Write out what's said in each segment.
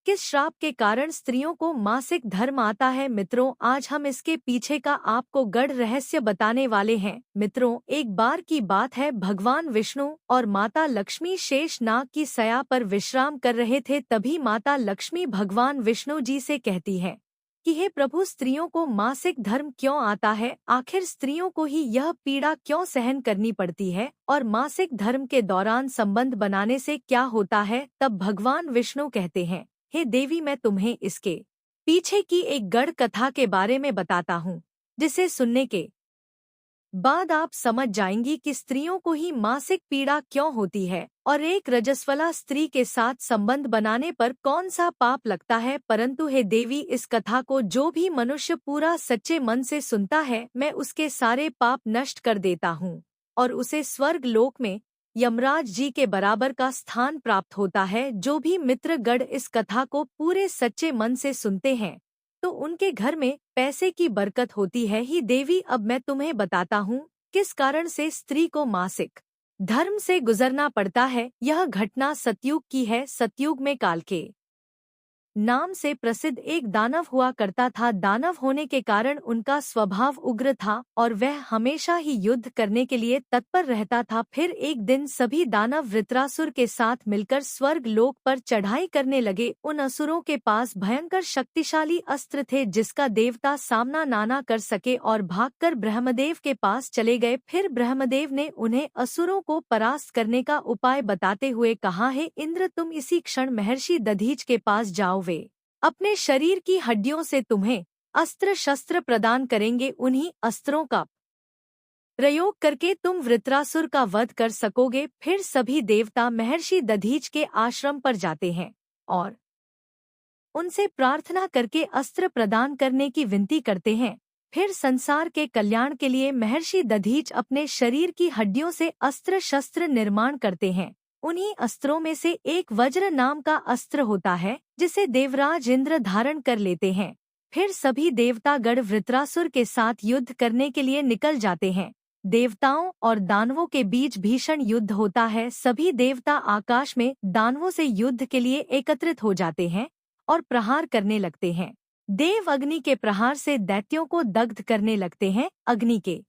किस श्राप के कारण स्त्रियों को मासिक धर्म आता है। मित्रों, आज हम इसके पीछे का आपको गढ़ रहस्य बताने वाले हैं। मित्रों, एक बार की बात है, भगवान विष्णु और माता लक्ष्मी शेष नाग की सया पर विश्राम कर रहे थे। तभी माता लक्ष्मी भगवान विष्णु जी से कहती है कि हे प्रभु, स्त्रियों को मासिक धर्म क्यों आता है? आखिर स्त्रियों को ही यह पीड़ा क्यों सहन करनी पड़ती है? और मासिक धर्म के दौरान संबंध बनाने से क्या होता है? तब भगवान विष्णु कहते हैं, हे देवी, मैं तुम्हें इसके पीछे की एक गढ़ कथा के बारे में बताता हूँ, जिसे सुनने के बाद आप समझ जाएंगी कि स्त्रियों को ही मासिक पीड़ा क्यों होती है और एक रजस्वला स्त्री के साथ संबंध बनाने पर कौन सा पाप लगता है। परंतु हे देवी, इस कथा को जो भी मनुष्य पूरा सच्चे मन से सुनता है, मैं उसके सारे पाप नष्ट कर देता हूँ और उसे स्वर्ग लोक में यमराज जी के बराबर का स्थान प्राप्त होता है। जो भी मित्रगण इस कथा को पूरे सच्चे मन से सुनते हैं तो उनके घर में पैसे की बरकत होती है। ही देवी, अब मैं तुम्हें बताता हूँ किस कारण से स्त्री को मासिक धर्म से गुजरना पड़ता है। यह घटना सतयुग की है। सतयुग में काल के नाम से प्रसिद्ध एक दानव हुआ करता था। दानव होने के कारण उनका स्वभाव उग्र था और वह हमेशा ही युद्ध करने के लिए तत्पर रहता था। फिर एक दिन सभी दानव वृत्रासुर के साथ मिलकर स्वर्ग लोक पर चढ़ाई करने लगे। उन असुरों के पास भयंकर शक्तिशाली अस्त्र थे जिसका देवता सामना ना कर सके और भागकर ब्रह्मदेव के पास चले गए। फिर ब्रह्मदेव ने उन्हें असुरों को परास्त करने का उपाय बताते हुए कहा, हे इंद्र, तुम इसी क्षण महर्षि दधीच के पास जाओ। वे अपने शरीर की हड्डियों से तुम्हें अस्त्र शस्त्र प्रदान करेंगे। उन्हीं अस्त्रों का प्रयोग करके तुम वृत्रासुर का वध कर सकोगे। फिर सभी देवता महर्षि दधीच के आश्रम पर जाते हैं और उनसे प्रार्थना करके अस्त्र प्रदान करने की विनती करते हैं। फिर संसार के कल्याण के लिए महर्षि दधीच अपने शरीर की हड्डियों से अस्त्र शस्त्र निर्माण करते हैं। उन्हीं अस्त्रों में से एक वज्र नाम का अस्त्र होता है जिसे देवराज इंद्र धारण कर लेते हैं। फिर सभी देवतागण वृत्रासुर के साथ युद्ध करने के लिए निकल जाते हैं। देवताओं और दानवों के बीच भीषण युद्ध होता है। सभी देवता आकाश में दानवों से युद्ध के लिए एकत्रित हो जाते हैं और प्रहार करने लगते हैं। देव अग्नि के प्रहार से दैत्यों को दग्ध करने लगते हैं। अग्नि के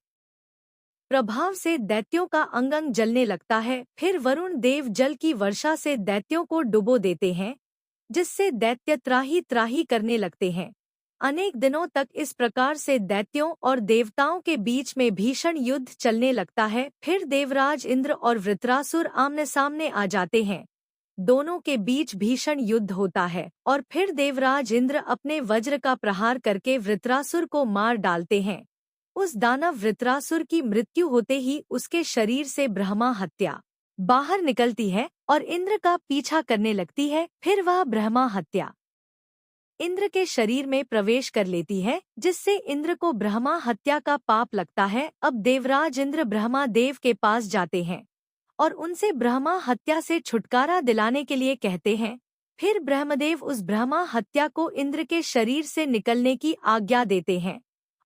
प्रभाव से दैत्यों का अंग अंग जलने लगता है। फिर वरुण देव जल की वर्षा से दैत्यों को डुबो देते हैं, जिससे दैत्य त्राही त्राही करने लगते हैं। अनेक दिनों तक इस प्रकार से दैत्यों और देवताओं के बीच में भीषण युद्ध चलने लगता है। फिर देवराज इंद्र और वृत्रासुर आमने सामने आ जाते हैं। दोनों के बीच भीषण युद्ध होता है और फिर देवराज इंद्र अपने वज्र का प्रहार करके वृत्रासुर को मार डालते हैं। उस दानव वृत्रासुर की मृत्यु होते ही उसके शरीर से ब्रह्मा हत्या बाहर निकलती है और इंद्र का पीछा करने लगती है। फिर वह ब्रह्मा हत्या इंद्र के शरीर में प्रवेश कर लेती है, जिससे इंद्र को ब्रह्मा हत्या का पाप लगता है। अब देवराज इंद्र ब्रह्मा देव के पास जाते हैं और उनसे ब्रह्मा हत्या से छुटकारा दिलाने के लिए कहते हैं। फिर ब्रह्मदेव उस ब्रह्मा हत्या को इंद्र के शरीर से निकलने की आज्ञा देते हैं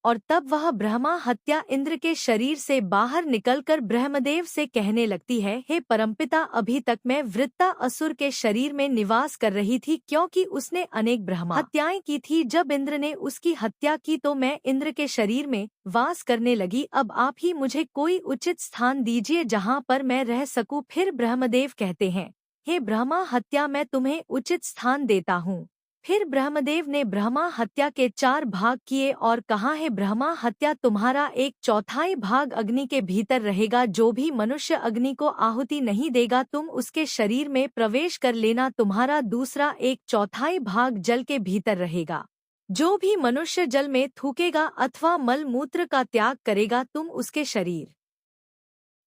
और तब वह ब्रह्मा हत्या इंद्र के शरीर से बाहर निकलकर ब्रह्मदेव से कहने लगती है, हे परमपिता, अभी तक मैं वृत्ता असुर के शरीर में निवास कर रही थी, क्योंकि उसने अनेक ब्रह्मा हत्याएं की थी। जब इंद्र ने उसकी हत्या की तो मैं इंद्र के शरीर में वास करने लगी। अब आप ही मुझे कोई उचित स्थान दीजिए जहाँ पर मैं रह सकूं। फिर ब्रह्मदेव कहते हैं, हे ब्रह्मा हत्या, मैं तुम्हें उचित स्थान देता हूँ। फिर ब्रह्मदेव ने ब्रह्मा हत्या के 4 भाग किए और कहा, है ब्रह्मा हत्या, तुम्हारा 1/4 भाग अग्नि के भीतर रहेगा। जो भी मनुष्य अग्नि को आहुति नहीं देगा, तुम उसके शरीर में प्रवेश कर लेना। तुम्हारा दूसरा 1/4 भाग जल के भीतर रहेगा। जो भी मनुष्य जल में थूकेगा अथवा मल मूत्र का त्याग करेगा, तुम उसके शरीर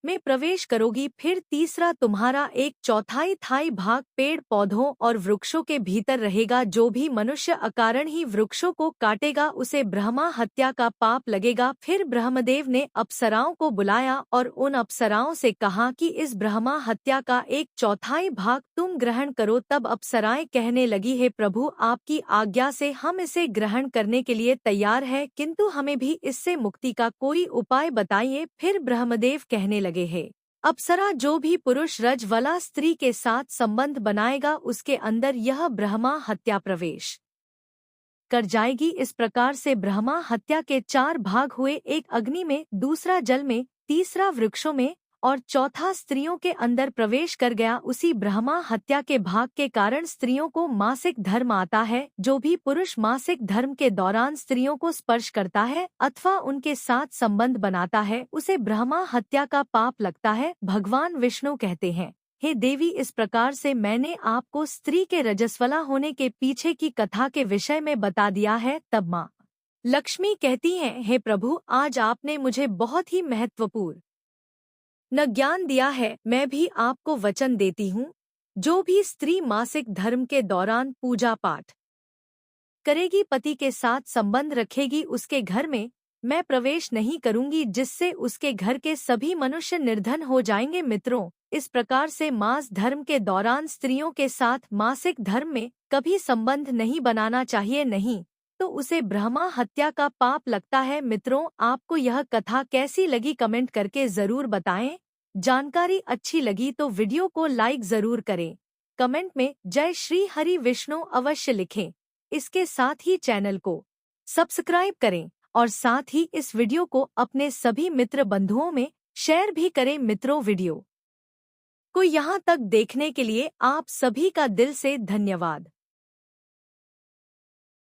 में प्रवेश करोगी। फिर तीसरा तुम्हारा 1/4 भाग पेड़ पौधों और वृक्षों के भीतर रहेगा। जो भी मनुष्य अकारण ही वृक्षों को काटेगा, उसे ब्रह्मा हत्या का पाप लगेगा। फिर ब्रह्मदेव ने अप्सराओं को बुलाया और उन अप्सराओं से कहा कि इस ब्रह्मा हत्या का 1/4 भाग तुम ग्रहण करो। तब अप्सराएं कहने लगी, हे प्रभु, आपकी आज्ञा से हम इसे ग्रहण करने के लिए तैयार है, किंतु हमें भी इससे मुक्ति का कोई उपाय बताइए। फिर ब्रह्मदेव कहने लगे, हे अप्सरा जो भी पुरुष रजवला स्त्री के साथ संबंध बनाएगा उसके अंदर यह ब्रह्मा हत्या प्रवेश कर जाएगी। इस प्रकार से ब्रह्मा हत्या के 4 भाग हुए, एक अग्नि में, दूसरा जल में, तीसरा वृक्षों में और चौथा स्त्रियों के अंदर प्रवेश कर गया। उसी ब्रह्मा हत्या के भाग के कारण स्त्रियों को मासिक धर्म आता है। जो भी पुरुष मासिक धर्म के दौरान स्त्रियों को स्पर्श करता है अथवा उनके साथ संबंध बनाता है उसे ब्रह्मा हत्या का पाप लगता है। भगवान विष्णु कहते हैं, हे देवी, इस प्रकार से मैंने आपको स्त्री के रजस्वला होने के पीछे की कथा के विषय में बता दिया है। तब माँ लक्ष्मी कहती हैं, हे प्रभु, आज आपने मुझे बहुत ही महत्वपूर्ण न ज्ञान दिया है। मैं भी आपको वचन देती हूँ, जो भी स्त्री मासिक धर्म के दौरान पूजा पाठ करेगी, पति के साथ संबंध रखेगी, उसके घर में मैं प्रवेश नहीं करूंगी, जिससे उसके घर के सभी मनुष्य निर्धन हो जाएंगे। मित्रों, इस प्रकार से मास धर्म के दौरान स्त्रियों के साथ मासिक धर्म में कभी संबंध नहीं बनाना चाहिए, नहीं तो उसे ब्रह्मा हत्या का पाप लगता है। मित्रों, आपको यह कथा कैसी लगी कमेंट करके जरूर बताएं। जानकारी अच्छी लगी तो वीडियो को लाइक जरूर करें। कमेंट में जय श्री हरि विष्णु अवश्य लिखें। इसके साथ ही चैनल को सब्सक्राइब करें और साथ ही इस वीडियो को अपने सभी मित्र बंधुओं में शेयर भी करें। मित्रों, वीडियो को यहाँ तक देखने के लिए आप सभी का दिल से धन्यवाद।